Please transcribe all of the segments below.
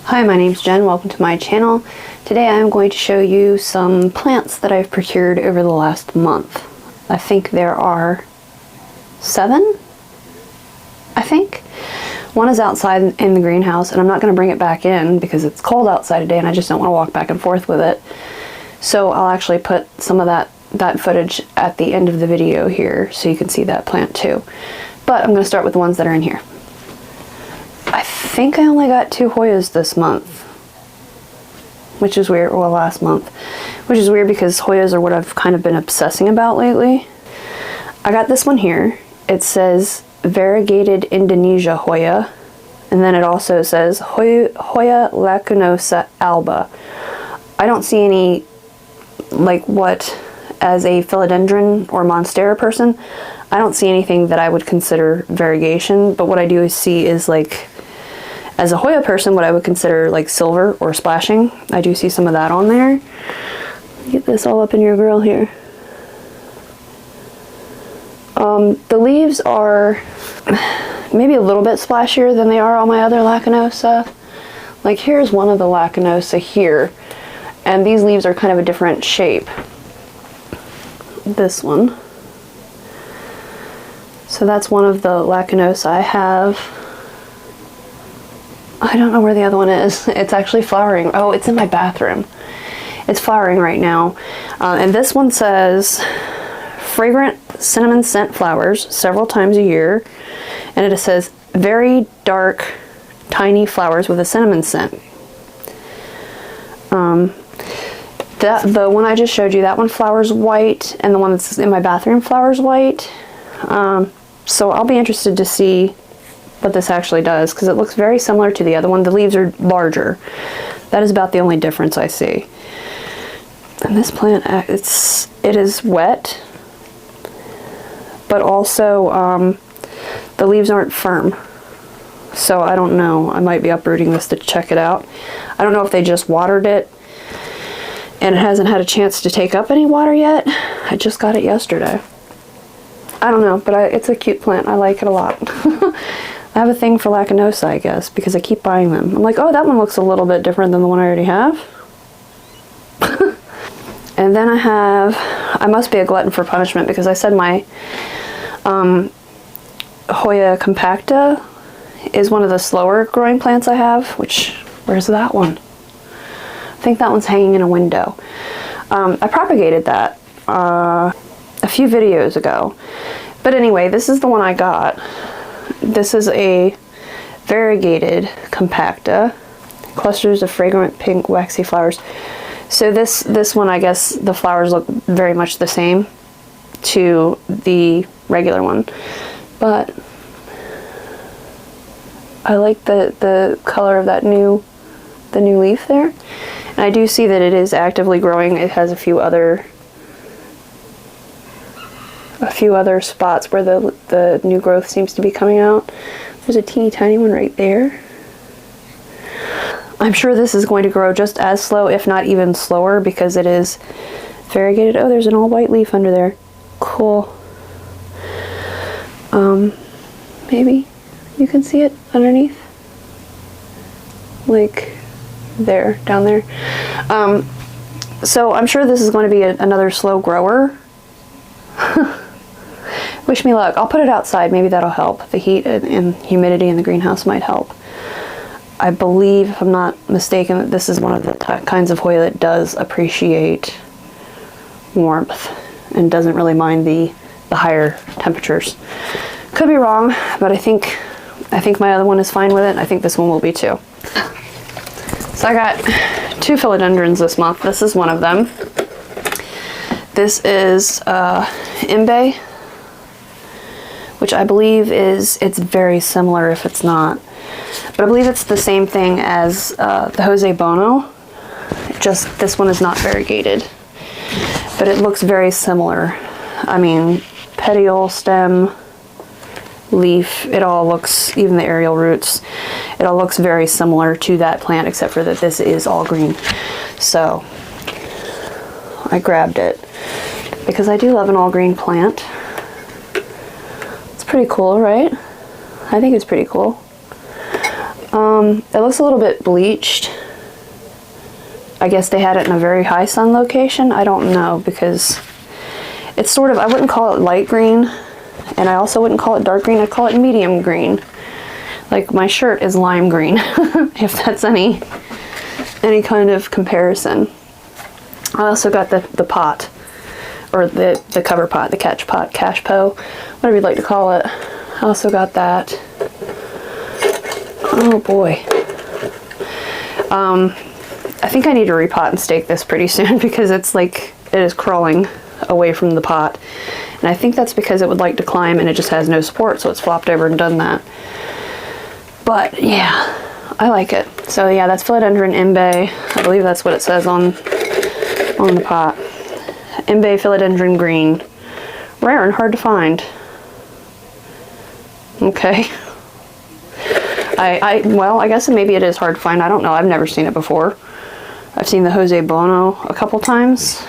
Hi, my name's Jen. Welcome to my channel. Today I'm going to show you some plants that I've procured over the last month. I think there are 7, I think. One is outside in the greenhouse, and I'm not going to bring it back in because it's cold outside today and I just don't want to walk back and forth with it. So I'll actually put some of that footage at the end of the video here so you can see that plant too. But I'm going to start with the ones that are in here. I think I only got 2 Hoyas this month, which is weird. Well, last month, which is weird because Hoyas are what I've kind of been obsessing about lately. I got this one here. It says variegated Indonesia Hoya, and then it also says Hoya lacunosa alba. I don't see any, like, what, as a Philodendron or Monstera person, I don't see anything that I would consider variegation, but what I do see is, like, as a Hoya person, what I would consider like silver or splashing. I do see some of that on there. Get this all up in your grill here. The leaves are maybe a little bit splashier than they are on my other Lacunosa. Like, here's one of the Lacunosa here, and these leaves are kind of a different shape. This one. So that's one of the Lacunosa I have. I don't know where the other one is. It's actually flowering. Oh, it's in my bathroom. It's flowering right now. And this one says fragrant cinnamon scent flowers several times a year. And it says very dark, tiny flowers with a cinnamon scent. The one I just showed you, that one flowers white, and the one that's in my bathroom flowers white. So I'll be interested to see what this actually does, because it looks very similar to the other one. The leaves are larger. That is about the only difference I see. And this plant, it is wet, but also the leaves aren't firm. So I don't know. I might be uprooting this to check it out. I don't know if they just watered it and it hasn't had a chance to take up any water yet. I just got it yesterday. I don't know, but it's a cute plant. I like it a lot. I have a thing for Lacunosa, I guess, because I keep buying them. I'm like, oh, that one looks a little bit different than the one I already have. And then I must be a glutton for punishment, because I said my Hoya compacta is one of the slower growing plants I have, where's that one? I think that one's hanging in a window. I propagated that a few videos ago. But anyway, this is the one I got. This is a variegated compacta, clusters of fragrant pink waxy flowers. So this one, I guess the flowers look very much the same to the regular one, but I like the color of the new leaf there. And I do see that it is actively growing. It has a few other spots where the new growth seems to be coming out. There's a teeny tiny one right there. I'm sure this is going to grow just as slow, if not even slower, because it is variegated. Oh, there's an all white leaf under there. Cool. Maybe you can see it underneath. Like there, down there. So I'm sure this is going to be another slow grower. Wish me luck. I'll put it outside. Maybe that'll help. The heat and humidity in the greenhouse might help. I believe, if I'm not mistaken, that this is one of the kinds of Hoya that does appreciate warmth and doesn't really mind the higher temperatures. Could be wrong, but I think my other one is fine with it. I think this one will be too. So I got 2 philodendrons this month. This is one of them. This is Imbe, which I believe it's very similar if it's not. But I believe it's the same thing as the Jose Bono, just this one is not variegated. But it looks very similar. I mean, petiole, stem, leaf, it all looks, even the aerial roots, it all looks very similar to that plant, except for that this is all green. So I grabbed it because I do love an all green plant. It's pretty cool, right? I think it's pretty cool. It looks a little bit bleached. I guess they had it in a very high sun location. I don't know, because it's sort of, I wouldn't call it light green, and I also wouldn't call it dark green. I'd call it medium green. Like my shirt is lime green, if that's any kind of comparison. I also got the pot, or the cover pot, the catch pot, cash po, whatever you'd like to call it. I also got that. Oh boy. I think I need to repot and stake this pretty soon because it's like, it is crawling away from the pot. And I think that's because it would like to climb and it just has no support, so it's flopped over and done that. But yeah, I like it. So yeah, that's Philodendron Imbe. I believe that's what it says on the pot. Imbe Philodendron Green. Rare and hard to find. Okay. Well, I guess maybe it is hard to find. I don't know. I've never seen it before. I've seen the Jose Bono a couple times,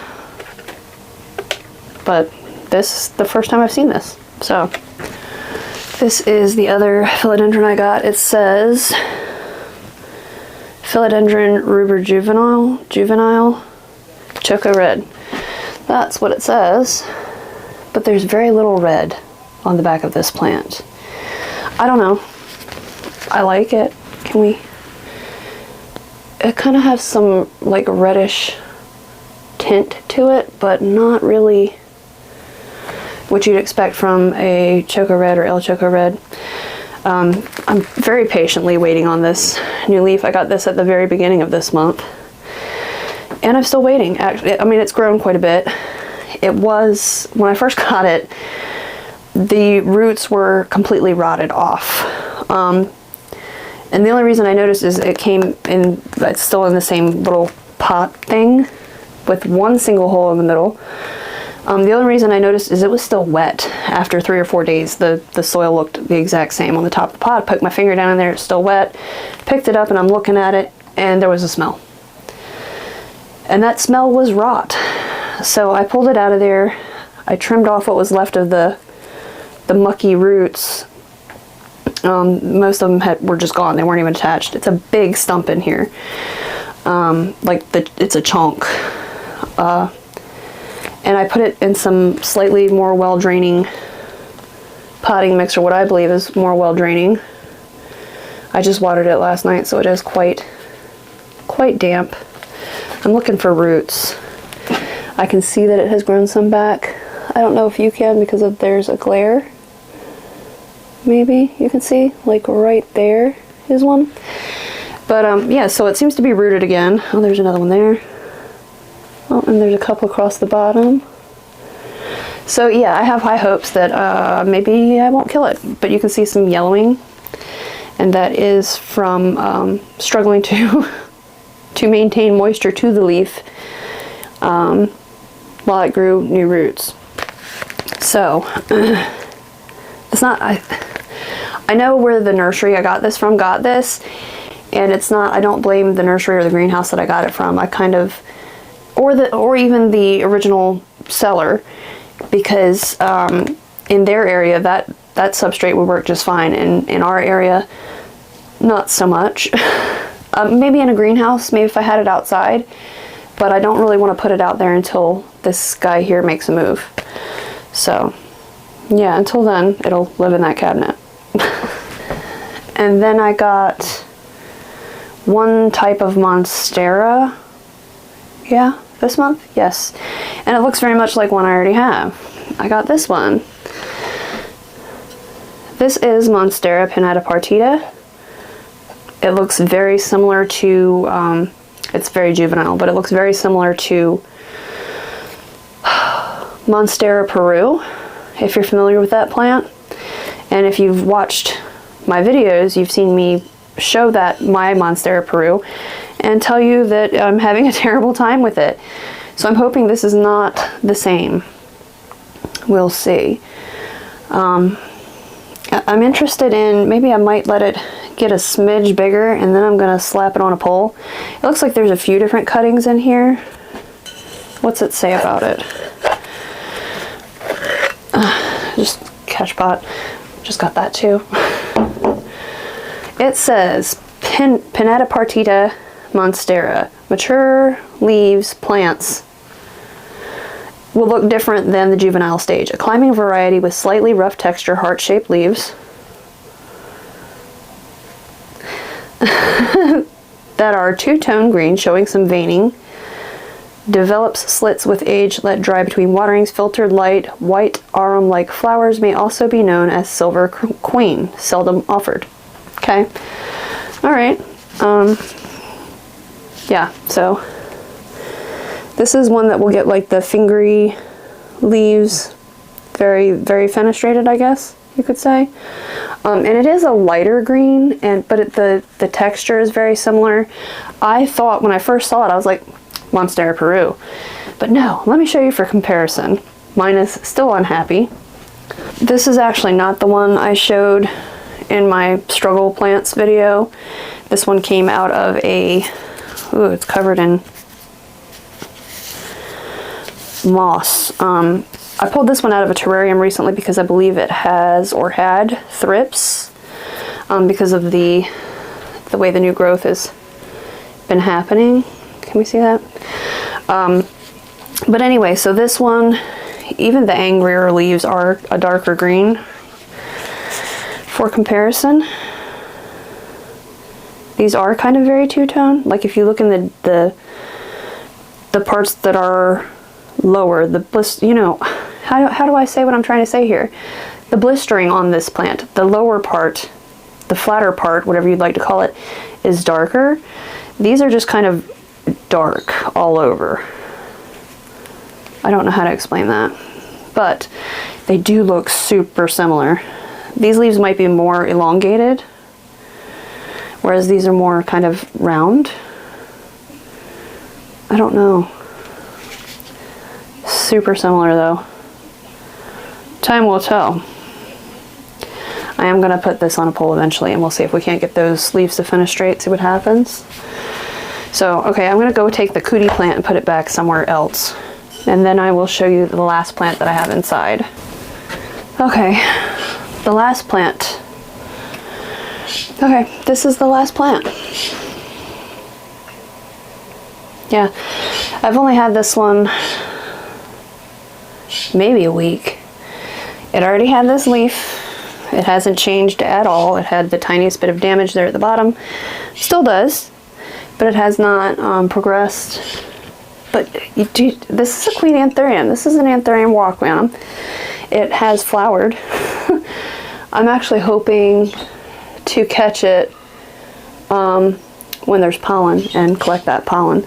but this is the first time I've seen this. So this is the other philodendron I got. It says Philodendron Rubor Juvenile Choco Red. That's what it says, but there's very little red on the back of this plant. I don't know. I like it. Can we? It kind of has some like reddish tint to it, but not really what you'd expect from a Choco Red or El Choco Red. I'm very patiently waiting on this new leaf. I got this at the very beginning of this month, and I'm still waiting. Actually, I mean, it's grown quite a bit. It was, when I first got it, the roots were completely rotted off. And the only reason I noticed is it came in, it's still in the same little pot thing with one single hole in the middle. The only reason I noticed is it was still wet after 3 or 4 days. The soil looked the exact same on the top of the pot. I poked my finger down in there, it's still wet. Picked it up and I'm looking at it and there was a smell. And that smell was rot. So I pulled it out of there. I trimmed off what was left of the mucky roots. Most of them were just gone. They weren't even attached. It's a big stump in here. It's a chunk. And I put it in some slightly more well-draining potting mix, or what I believe is more well-draining. I just watered it last night, so it is quite damp. I'm looking for roots. I can see that it has grown some back. I don't know if you can because there's a glare. Maybe you can see, like right there is one. But yeah, so it seems to be rooted again. Oh, there's another one there. Oh, and there's a couple across the bottom. So yeah, I have high hopes that maybe I won't kill it. But you can see some yellowing, and that is from struggling to maintain moisture to the leaf while it grew new roots. So it's not. I know where the nursery I got this from got this, and it's not. I don't blame the nursery or the greenhouse that I got it from. I kind of, or even the original seller, because in their area that substrate would work just fine, and in our area, not so much. Maybe in a greenhouse, maybe if I had it outside, but I don't really want to put it out there until this guy here makes a move. So yeah, until then, it'll live in that cabinet. And then I got one type of Monstera. Yeah, this month? Yes. And it looks very much like one I already have. I got this one. This is Monstera pinnata partita. It looks very similar to, it's very juvenile, but it looks very similar to Monstera Peru, if you're familiar with that plant. And if you've watched my videos, you've seen me show that my Monstera Peru and tell you that I'm having a terrible time with it. So I'm hoping this is not the same. We'll see. I'm interested in, maybe I might let it get a smidge bigger and then I'm gonna slap it on a pole. It looks like there's a few different cuttings in here. What's it say about it? Just catch pot. Just got that too. It says Pineta partita Monstera. Mature leaves plants will look different than the juvenile stage. A climbing variety with slightly rough texture, heart-shaped leaves that are two-tone green, showing some veining. Develops slits with age, let dry between waterings. Filtered light, white arum-like flowers may also be known as silver queen, seldom offered. Okay. All right. Yeah, so this is one that will get like the fingery leaves, very, very fenestrated, I guess you could say. And it is a lighter green, but the texture is very similar. I thought when I first saw it, I was like, Monstera Peru. But no, let me show you for comparison. Mine is still unhappy. This is actually not the one I showed in my struggle plants video. This one came out of a, ooh, it's covered in moss. I pulled this one out of a terrarium recently because I believe it has or had thrips because of the way the new growth has been happening. Can we see that? But anyway, so this one, even the angrier leaves are a darker green. For comparison, these are kind of very two-tone. Like if you look in the parts that are lower, you know, how do I say what I'm trying to say here? The blistering on this plant, the lower part, the flatter part, whatever you'd like to call it, is darker. These are just kind of dark all over. I don't know how to explain that, but they do look super similar. These leaves might be more elongated, whereas these are more kind of round. I don't know. Super similar though. Time will tell. I am going to put this on a pole eventually, and we'll see if we can't get those leaves to fenestrate, see what happens. So, okay, I'm going to go take the cootie plant and put it back somewhere else. And then I will show you the last plant that I have inside. Okay, the last plant. Okay, this is the last plant. Yeah, I've only had this one maybe a week. It already had this leaf. It hasn't changed at all. It had the tiniest bit of damage there at the bottom. Still does, but it has not progressed. But this is a queen Anthurium. This is an Anthurium walkman. It has flowered. I'm actually hoping to catch it when there's pollen and collect that pollen.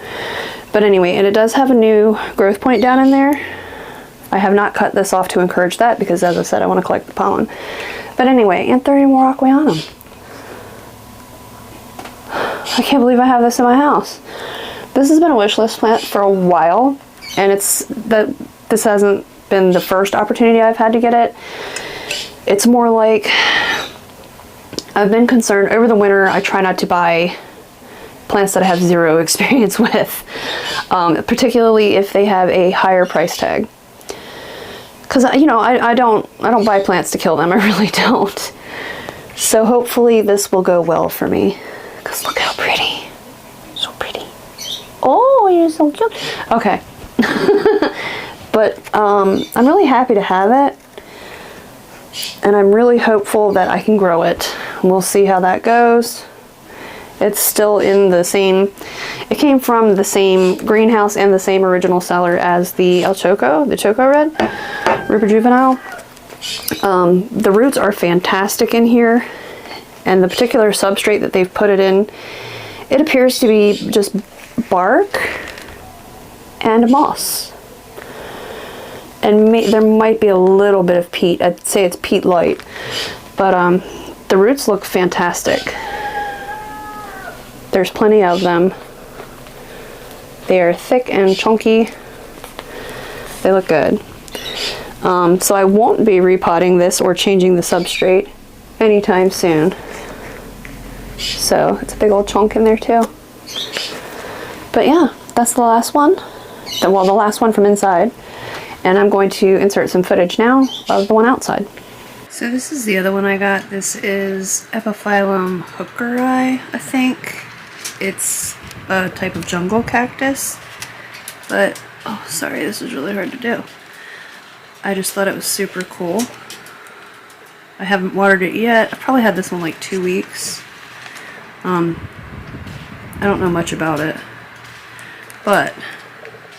But anyway, and it does have a new growth point down in there. I have not cut this off to encourage that because, as I said, I want to collect the pollen. But anyway, Anthurium walkmanum. I can't believe I have this in my house. This has been a wish list plant for a while, and this hasn't been the first opportunity I've had to get it. It's more like I've been concerned over the winter. I try not to buy plants that I have zero experience with, particularly if they have a higher price tag. Because you know, I don't buy plants to kill them. I really don't. So hopefully this will go well for me. Because look how pretty. So pretty. Oh, you're so cute. Okay. But I'm really happy to have it. And I'm really hopeful that I can grow it. We'll see how that goes. It's still in the same, it came from the same greenhouse and the same original seller as the El Choco, the Choco Red, Ruper Juvenile. The roots are fantastic in here. And the particular substrate that they've put it in, it appears to be just bark and moss. And there might be a little bit of peat. I'd say it's peat light. But the roots look fantastic. There's plenty of them. They are thick and chunky. They look good. So I won't be repotting this or changing the substrate anytime soon. So it's a big old chunk in there too. But yeah, that's the last one. Well, the last one from inside. And I'm going to insert some footage now of the one outside. So this is the other one I got. This is Epiphyllum hookeri, I think. It's a type of jungle cactus. But, oh sorry, this is really hard to do. I just thought it was super cool. I haven't watered it yet. I probably had this one like 2 weeks. I don't know much about it. But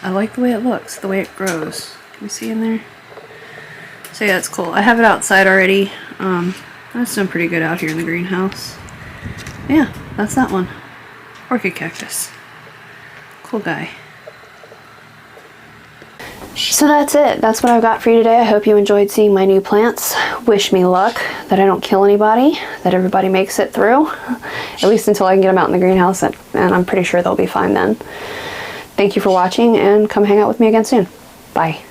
I like the way it looks, the way it grows. Can you see in there? So yeah, it's cool. I have it outside already. That's done pretty good out here in the greenhouse. Yeah, that's that one. Orchid cactus. Cool guy. So that's it. That's what I've got for you today. I hope you enjoyed seeing my new plants. Wish me luck, that I don't kill anybody, that everybody makes it through. At least until I can get them out in the greenhouse, and I'm pretty sure they'll be fine then. Thank you for watching, and come hang out with me again soon. Bye.